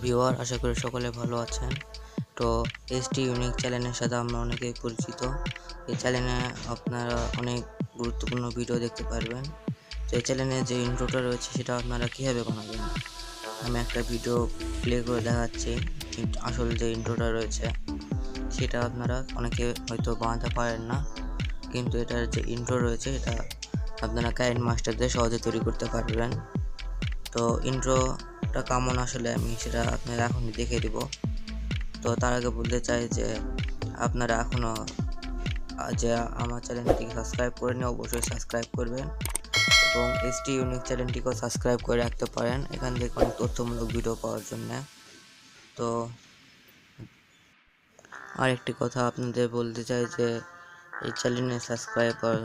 Viewer, আশা করি সকলে ভালো আছেন। তো এসটি ইউনিক চ্যানেলের সাথে আমরা অনেকেই পরিচিত। এই চ্যানেলে আপনারা অনেক গুরুত্বপূর্ণ ভিডিও দেখতে পারবেন। তো এই চ্যানেলে যে ইন্ট্রোটা রয়েছে সেটা আপনারা কীভাবে বানাবেন, আমি একটা ভিডিও প্লে করে দেখাচ্ছি। আসল যে ইন্ট্রোটা রয়েছে সেটা আপনারা অনেকে হয়তো বানাতে পারেন না, কিন্তু এটার যে ইন্ট্রো রয়েছে এটা আপনারা কাইন মাস্টার দিয়ে সহজে তৈরি করতে পারবেন। তো ইন্ট্রোটা কেমন আসলে আমি সেটা আপনারা এখনই দেখে দেব। তো তার আগে বলতে চাই যে আপনারা এখনও যে আমার চ্যানেলটিকে সাবস্ক্রাইব করেনি অবশ্যই সাবস্ক্রাইব করবেন, এবং এসটি ইউনিক চ্যানেলটিকেও সাবস্ক্রাইব করে রাখতে পারেন এখান থেকে অনেক তথ্যমূলক ভিডিও পাওয়ার জন্য। তো আরেকটি কথা আপনাদের বলতে চাই যে এই চ্যানেলের সাবস্ক্রাইবার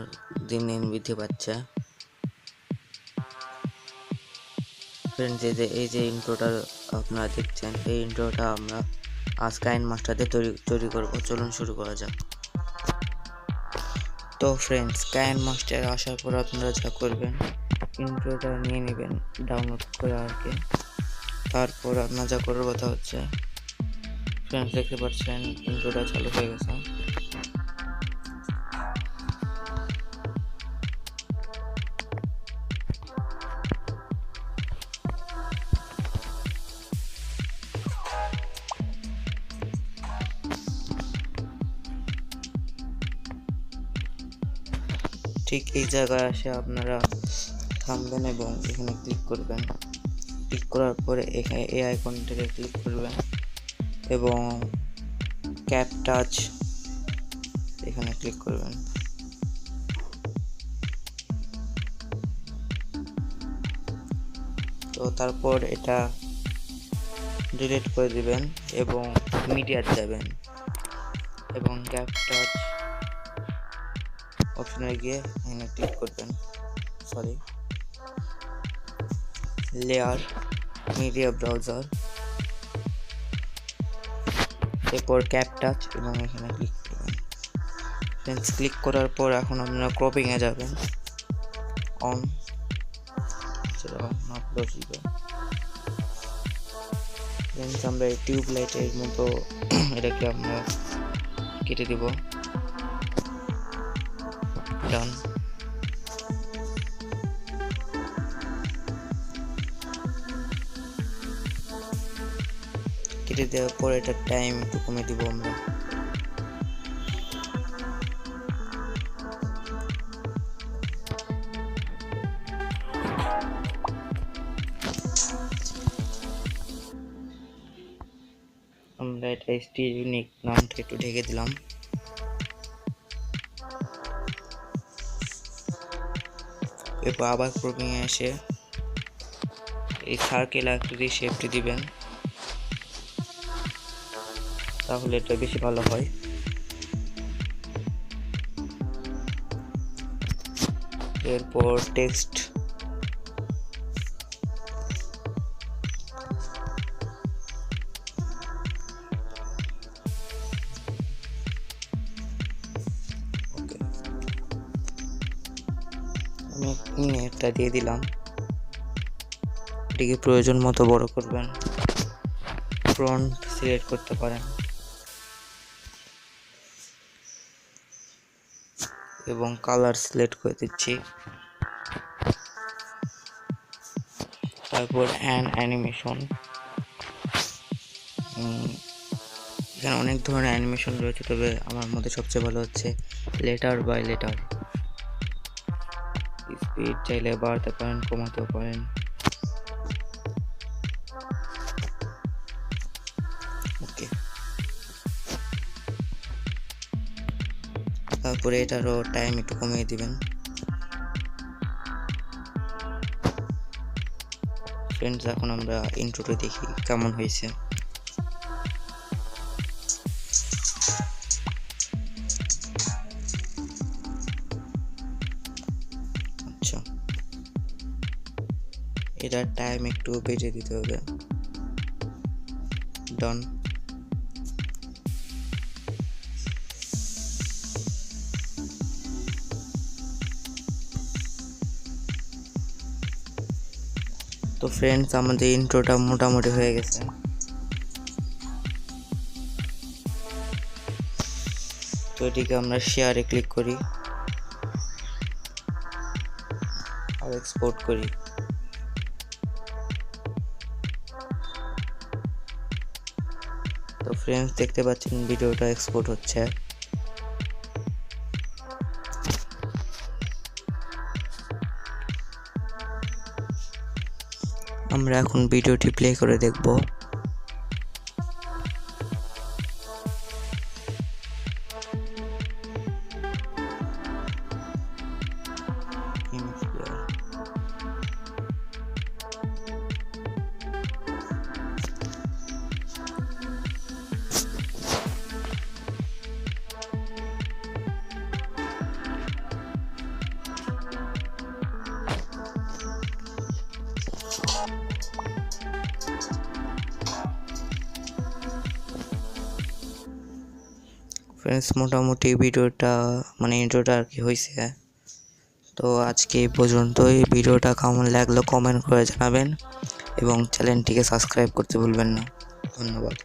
দিন দিন বৃদ্ধি পাচ্ছে। ফ্রেন্ডস, এই যে ইন্ট্রোটা আপনারা দেখছেন, এই ইন্ট্রোটা আমরা আজ কাইন মাস্টারে তৈরি করব। চলুন শুরু করা যাক। তো ফ্রেন্ডস, কাইন মাস্টারে আসার পর আপনারা যা করবেন, ইন্ট্রোটা নিয়ে নেবেন ডাউনলোড করে আর কি। তারপর আপনার যা করার কথা হচ্ছে, ফ্রেন্ডস দেখতে পাচ্ছেন ইন্ট্রোটা চালু হয়ে গেছে। ঠিক এই জায়গায় এসে আপনারা থামবেন এবং এখানে ক্লিক করবেন। ক্লিক করার পরে এখানে এই আইকনটাকে ক্লিক করবেন এবং ক্যাপ টাচ এখানে ক্লিক করবেন। তো তারপর এটা ডিলিট করে দিবেন এবং মিডিয়ার যাবেন এবং ক্যাপ টাচ অপশনে গিয়ে এখানে ক্লিক করবেন, লেয়ার, মিডিয়া ব্রাউজার, এরপর ক্যাপ টাচ এবং এখানে ক্লিক করবেন। ফ্রেন্ডস, ক্লিক করার পর এখন আপনারা ক্রপিংয়ে যাবেন, অন, নট পসিবল। ফ্রেন্ডস, আমরা এই টিউব লাইটের মতো এটাকে আমরা কেটে দিব, ডান। কেটে দেওয়ার পর এটার টাইম একটু কমে দিব আমরা। আমরা এটা এসটি ইউনিক নামটা একটু ঢেকে দিলাম। এরপর আবার ক্রপিংয়ে এসে এই সার্কেল আকৃতি শেপটি দিবেন, তাহলে এটা বেশি ভালো হয়। এরপর টেক্সট, আমি একটা দিয়ে দিলাম। এটিকে প্রয়োজন মতো বড় করবেন, ফ্রন্ট সিলেক্ট করতে পারেন এবং কালার সিলেক্ট করে দিচ্ছি। তারপর অ্যানিমেশন, এখানে অনেক ধরনের অ্যানিমেশন রয়েছে, তবে আমার মধ্যে সবচেয়ে ভালো হচ্ছে লেটার বাই লেটার। স্পিড চাইলে বাড়াতে পারেন, কমাতেও পারেন। ওকে, তারপরে এটারও টাইম একটু কমিয়ে দিবেন। ফ্রেন্ডস, এখন আমরা ইন্ট্রোটা দেখি কেমন হয়েছে। আচ্ছা, এটার টাইম একটু বেড়ে দিতে হবে, ডান। তো ফ্রেন্ডস, আমাদের ইন্ট্রোটা মোটামুটি হয়ে গেছে। তো এটিকে আমরা শেয়ারে ক্লিক করি আর এক্সপোর্ট করি। তো ফ্রেন্ডস দেখতে পাচ্ছেন ভিডিওটা এক্সপোর্ট হচ্ছে। আমরা এখন ভিডিওটি প্লে করে দেখব। ফ্রেন্ডস মোটামুটি ভিডিওটা ইন্ট্রোটা আর কি হয়েছে। তো আজকে এই পর্যন্তই। ভিডিওটা কেমন লাগলো কমেন্ট করে জানাবেন এবং চ্যানেলটিকে সাবস্ক্রাইব করতে ভুলবেন না। ধন্যবাদ।